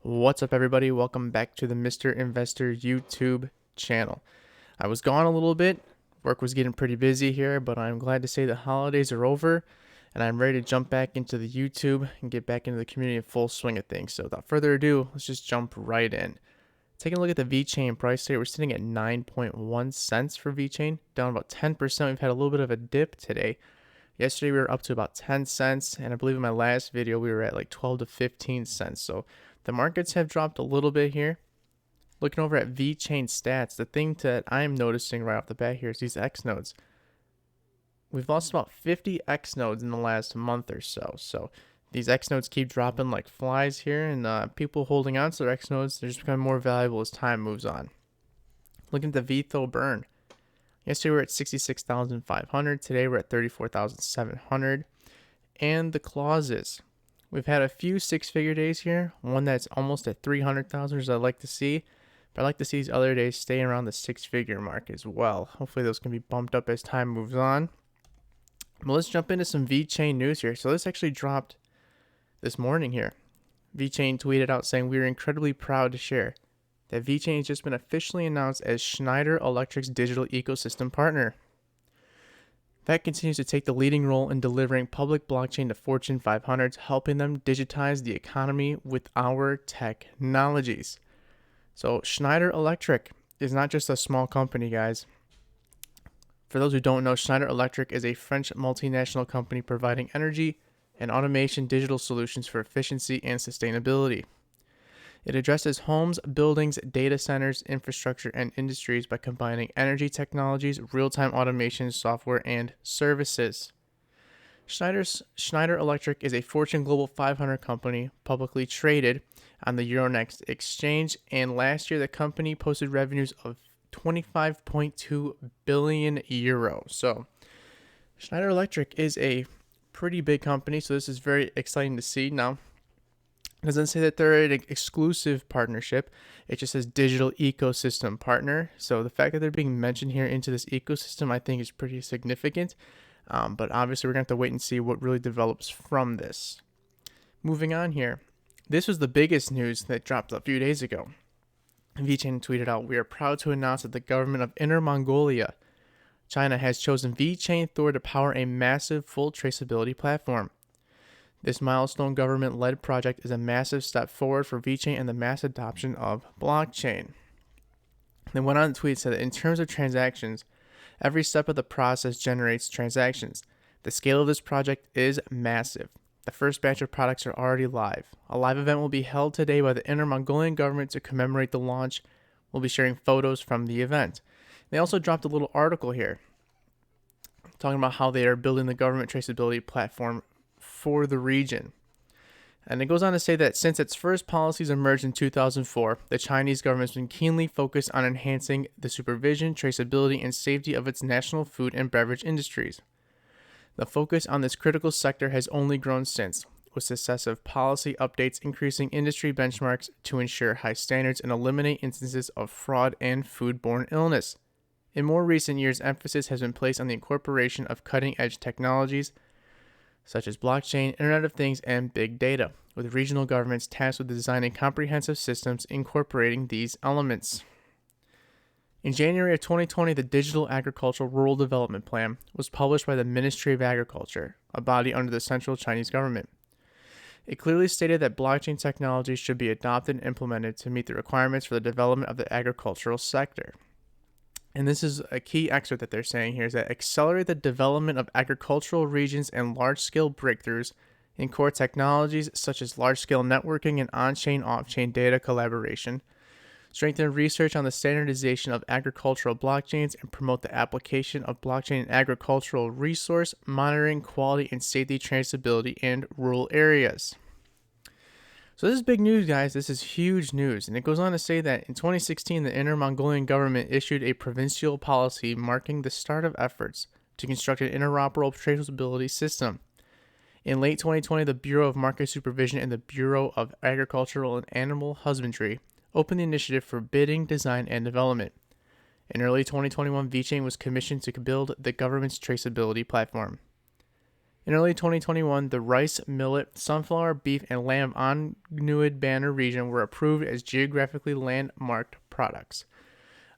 What's up, everybody? Welcome back to the Mr. Investor YouTube channel. I was gone a little bit. Work was getting pretty busy here, but I'm glad to say the holidays are over and I'm ready to jump back into the YouTube and get back into the community in full swing of things. So without further ado, let's just jump right in. Taking a look at the Vechain price today, we're sitting at 9.1 cents for Vechain, down about 10%. We've had a little bit of a dip today. Yesterday we were up to about 10 cents, and I believe in my last video we were at like 12 to 15 cents. So the markets have dropped a little bit here. Looking over at Vechain stats, the thing that I'm noticing right off the bat here is these X nodes. We've lost about 50 X nodes in the last month or so. So these X nodes keep dropping like flies here, and people holding on to their X nodes, they're just becoming more valuable as time moves on. Looking at the VTHO burn. Yesterday we were at 66,500. Today we're at 34,700. And the clauses. We've had a few six-figure days here. One that's almost at 300,000, as I'd like to see. But I'd like to see these other days stay around the six-figure mark as well. Hopefully those can be bumped up as time moves on. Well, let's jump into some Vechain news here. So this actually dropped this morning here. Vechain tweeted out saying, "We are incredibly proud to share that Vechain has just been officially announced as Schneider Electric's digital ecosystem partner. That continues to take the leading role in delivering public blockchain to Fortune 500s, helping them digitize the economy with our technologies." So Schneider Electric is not just a small company, guys. For those who don't know, Schneider Electric is a French multinational company providing energy and automation digital solutions for efficiency and sustainability. It addresses homes, buildings, data centers, infrastructure, and industries by combining energy technologies, real-time automation, software, and services. Schneider Electric is a Fortune Global 500 company, publicly traded on the Euronext exchange, and last year the company posted revenues of 25.2 billion euro. So Schneider Electric is a pretty big company, so this is very exciting to see. Now, it doesn't say that they're an exclusive partnership. It just says digital ecosystem partner. So the fact that they're being mentioned here into this ecosystem, I think is pretty significant. But obviously we're going to have to wait and see what really develops from this. Moving on here. This was the biggest news that dropped a few days ago. Vechain tweeted out, "We are proud to announce that the government of Inner Mongolia, China, has chosen Vechain Thor to power a massive full traceability platform. This milestone government-led project is a massive step forward for Vechain and the mass adoption of blockchain." They went on to tweet, said that in terms of transactions, every step of the process generates transactions. The scale of this project is massive. The first batch of products are already live. A live event will be held today by the Inner Mongolian government to commemorate the launch. We'll be sharing photos from the event. They also dropped a little article here talking about how they are building the government traceability platform for the region. And it goes on to say that since its first policies emerged in 2004, the Chinese government has been keenly focused on enhancing the supervision, traceability, and safety of its national food and beverage industries. The focus on this critical sector has only grown since, with successive policy updates increasing industry benchmarks to ensure high standards and eliminate instances of fraud and foodborne illness. In more recent years, emphasis has been placed on the incorporation of cutting-edge technologies such as blockchain, Internet of Things, and big data, with regional governments tasked with designing comprehensive systems incorporating these elements. In January of 2020, the Digital Agricultural Rural Development Plan was published by the Ministry of Agriculture, a body under the central Chinese government. It clearly stated that blockchain technology should be adopted and implemented to meet the requirements for the development of the agricultural sector. And this is a key excerpt that they're saying here, is that accelerate the development of agricultural regions and large-scale breakthroughs in core technologies such as large-scale networking and on-chain, off-chain data collaboration, strengthen research on the standardization of agricultural blockchains, and promote the application of blockchain in agricultural resource monitoring, quality, and safety traceability in rural areas. So this is big news, guys. This is huge news. And it goes on to say that in 2016, the Inner Mongolian government issued a provincial policy marking the start of efforts to construct an interoperable traceability system. In late 2020, the Bureau of Market Supervision and the Bureau of Agricultural and Animal Husbandry opened the initiative for bidding, design, and development. In early 2021, Vechain was commissioned to build the government's traceability platform. In early 2021, the rice, millet, sunflower, beef, and lamb Untitled Banner region were approved as geographically landmarked products.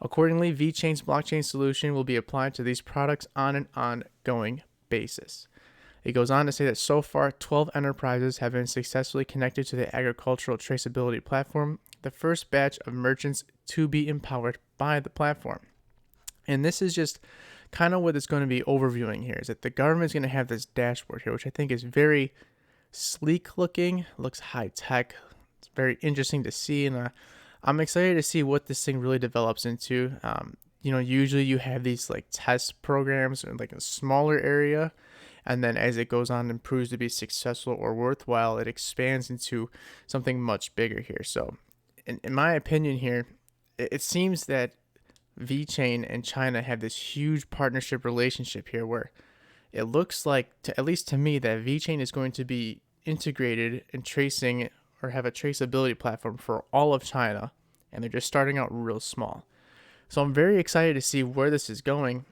Accordingly, Vechain's blockchain solution will be applied to these products on an ongoing basis. It goes on to say that so far, 12 enterprises have been successfully connected to the agricultural traceability platform, the first batch of merchants to be empowered by the platform. And this is just kind of what it's going to be overviewing here, is that the government is going to have this dashboard here, which I think is very sleek looking, looks high tech. It's very interesting to see, and I'm excited to see what this thing really develops into. Usually you have these like test programs in like a smaller area, and then as it goes on and proves to be successful or worthwhile, it expands into something much bigger here. So in my opinion here, it seems that Vechain and China have this huge partnership relationship here where it looks like, at least to me, that Vechain is going to be integrated in tracing or have a traceability platform for all of China, and they're just starting out real small. So I'm very excited to see where this is going,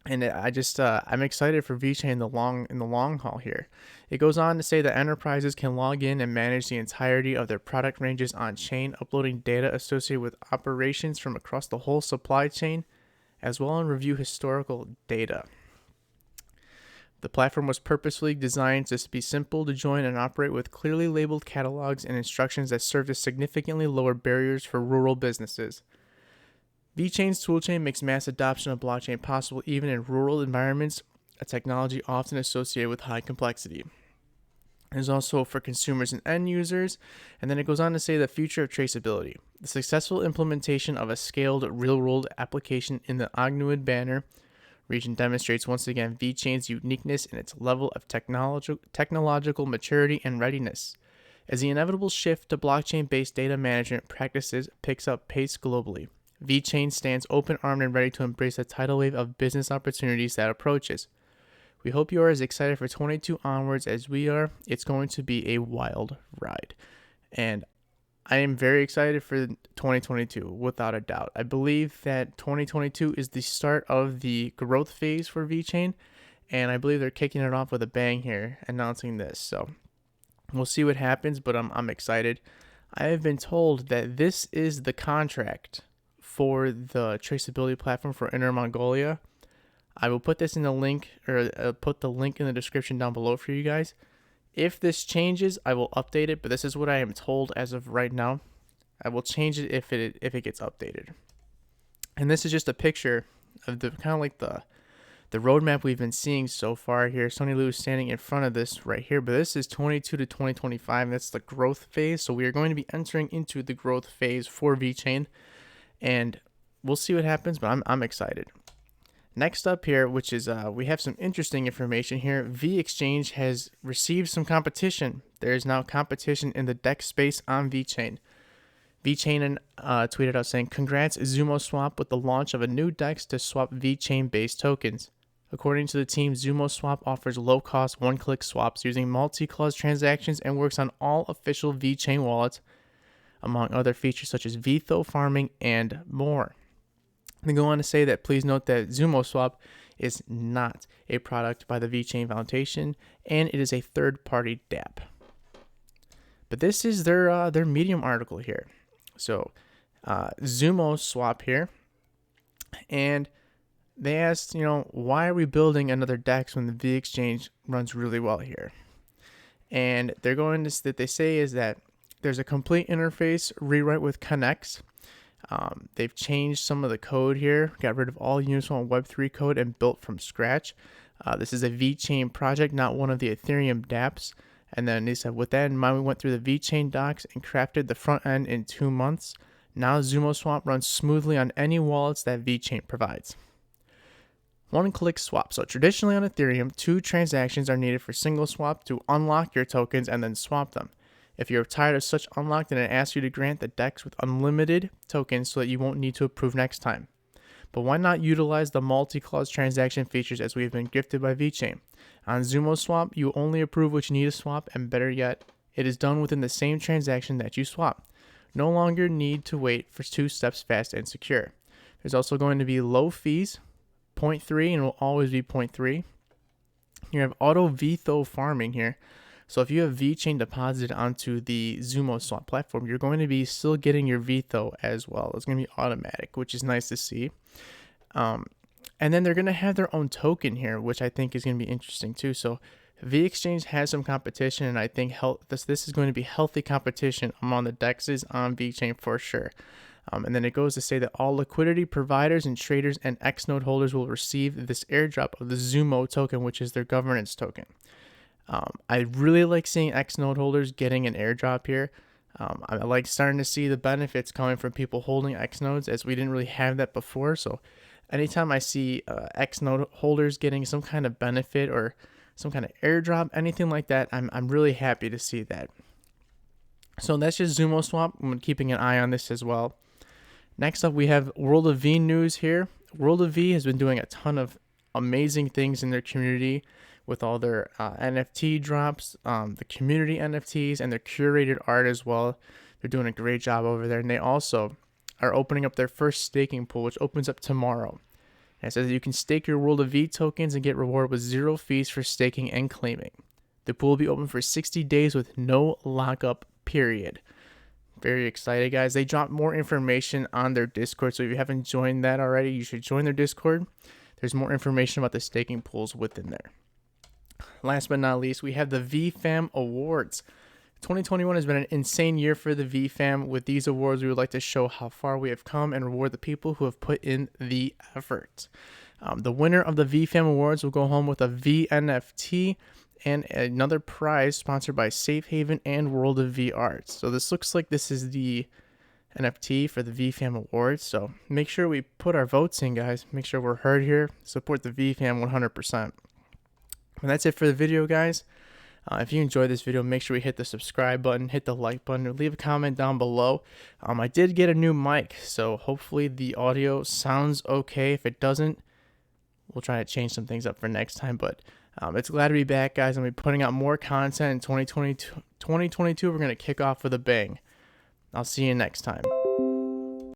and I'm excited for Vechain in the long haul here. It goes on to say that enterprises can log in and manage the entirety of their product ranges on chain, uploading data associated with operations from across the whole supply chain, as well as review historical data. The platform was purposefully designed to be simple to join and operate, with clearly labeled catalogs and instructions that serve to significantly lower barriers for rural businesses. Vechain's toolchain makes mass adoption of blockchain possible even in rural environments, a technology often associated with high complexity. There's also for consumers and end users, and then it goes on to say the future of traceability. The successful implementation of a scaled real-world application in the Untitled Banner region demonstrates once again Vechain's uniqueness in its level of technological maturity and readiness. As the inevitable shift to blockchain-based data management practices picks up pace globally, Vechain stands open-armed and ready to embrace the tidal wave of business opportunities that approaches. We hope you are as excited for 22 onwards as we are. It's going to be a wild ride. And I am very excited for 2022, without a doubt. I believe that 2022 is the start of the growth phase for Vechain, and I believe they're kicking it off with a bang here, announcing this. So we'll see what happens, but I'm excited. I have been told that this is the contract for the traceability platform for Inner Mongolia. I will put this in the link, or put the link in the description down below for you guys. If this changes, I will update it, but this is what I am told as of right now. I will change it if it gets updated. And this is just a picture of the kind of like the roadmap we've been seeing so far here. Sonny Lou is standing in front of this right here, but this is 22 to 2025. That's the growth phase. So we are going to be entering into the growth phase for Vechain, and we'll see what happens, but I'm excited. Next up here, which is we have some interesting information here. VExchange has received some competition. There is now competition in the DEX space on Vechain. Vechain tweeted out saying, "Congrats Zumoswap with the launch of a new DEX to swap Vechain-based tokens." According to the team, Zumoswap offers low-cost one-click swaps using multi-clause transactions and works on all official Vechain wallets, among other features such as VTHO farming and more. They go on to say that please note that Zumoswap is not a product by the Vechain Foundation, and it is a third-party dApp. But this is their Medium article here. So Zumoswap here, and they asked, why are we building another DEX when the VExchange runs really well here? And they're going to that they say is that there's a complete interface rewrite with Connex. They've changed some of the code here, got rid of all Uniswap Web3 code and built from scratch. This is a Vechain project, not one of the Ethereum dApps. And then they said, with that in mind, we went through the Vechain docs and crafted the front end in 2 months. Now Zumoswap runs smoothly on any wallets that Vechain provides. One-click swap. So traditionally on Ethereum, 2 transactions are needed for single swap to unlock your tokens and then swap them. If you're tired of such unlock, then it asks you to grant the DEX with unlimited tokens so that you won't need to approve next time. But why not utilize the multi-clause transaction features as we have been gifted by Vechain? On Zumoswap, you only approve what you need to swap, and better yet, it is done within the same transaction that you swap. No longer need to wait for 2 steps fast and secure. There's also going to be low fees, 0.3, and will always be 0.3. You have auto VTHO farming here. So if you have Vechain deposited onto the Zumoswap platform, you're going to be still getting your VTHO as well. It's going to be automatic, which is nice to see. And then they're going to have their own token here, which I think is going to be interesting too. So V Exchange has some competition, and I think this is going to be healthy competition among the dexes on Vechain for sure. And then it goes to say that all liquidity providers and traders and Xnode holders will receive this airdrop of the Zumo token, which is their governance token. I really like seeing Xnode holders getting an airdrop here. I like starting to see the benefits coming from people holding Xnodes, as we didn't really have that before. So anytime I see Xnode holders getting some kind of benefit or some kind of airdrop, anything like that, I'm really happy to see that. So that's just Zumoswap. I'm keeping an eye on this as well. Next up, we have World of V news here. World of V has been doing a ton of amazing things in their community with all their NFT drops, the community NFTs, and their curated art as well. They're doing a great job over there. And they also are opening up their first staking pool, which opens up tomorrow. And it says that you can stake your World of V tokens and get rewarded with 0 fees for staking and claiming. The pool will be open for 60 days with no lockup period. Very excited, guys. They dropped more information on their Discord, so if you haven't joined that already, you should join their Discord. There's more information about the staking pools within there. Last but not least, we have the VFam Awards. 2021 has been an insane year for the VFam. With these awards, we would like to show how far we have come and reward the people who have put in the effort. The winner of the VFam Awards will go home with a VNFT and another prize sponsored by Safe Haven and World of V Arts. So this looks like this is the NFT for the VFam Awards. So make sure we put our votes in, guys. Make sure we're heard here. Support the VFam 100%. And that's it for the video, guys. If you enjoyed this video, make sure we hit the subscribe button, hit the like button, or leave a comment down below. I did get a new mic, so hopefully the audio sounds okay. If it doesn't, we'll try to change some things up for next time. But it's glad to be back, guys. I'm going to be putting out more content in 2022. We're going to kick off with a bang. I'll see you next time.